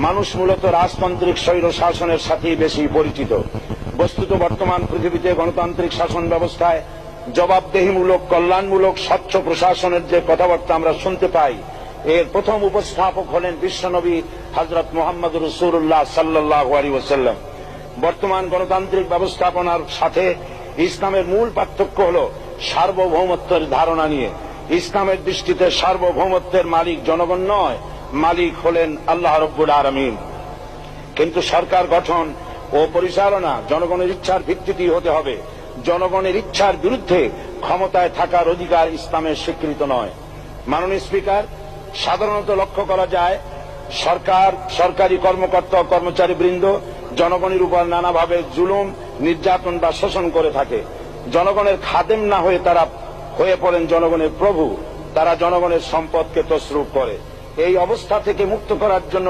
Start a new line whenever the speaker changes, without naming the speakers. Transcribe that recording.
মানুষ মূলত রাজতান্ত্রিক স্বৈর শাসনের সাথেই বেশি পরিচিত। বস্তুত বর্তমান পৃথিবীতে গণতান্ত্রিক শাসন ব্যবস্থায় জবাবদেহিমূলক, কল্যাণমূলক, স্বচ্ছ প্রশাসনের যে কথাবার্তা আমরা শুনতে পাই, এর প্রথম উপস্থাপক হলেন বিশ্বনবী হযরত মুহাম্মদ রাসূলুল্লাহ সাল্লাল্লাহু আলাইহি ওয়াসাল্লাম। বর্তমান গণতান্ত্রিক ব্যবস্থাপনার সাথে ইসলামের মূল পার্থক্য হল সার্বভৌমত্বের ধারণা নিয়ে। ইসলামের দৃষ্টিতে সার্বভৌমত্বের মালিক জনগণ নয়, মালিক হলেন আল্লাহ রাব্বুল আলামিন। কিন্তু সরকার গঠন ও পরিচালনা জনগণের ইচ্ছার ভিত্তিতেই হতে হবে। জনগণের ইচ্ছার বিরুদ্ধে ক্ষমতায় থাকার অধিকার ইসলামের স্বীকৃত নয়। মাননীয় স্পিকার, সাধারণত লক্ষ্য করা যায় সরকার, সরকারি কর্মকর্তা ও কর্মচারীবৃন্দ জনগণের উপর নানাভাবে জুলুম, নির্যাতন বা শোষণ করে থাকে। জনগণের খাদেম না হয়ে তারা হয়ে পড়েন জনগণের প্রভু। তারা জনগণের সম্পদকে তছরূপ করে। এই অবস্থা থেকে মুক্ত করার জন্য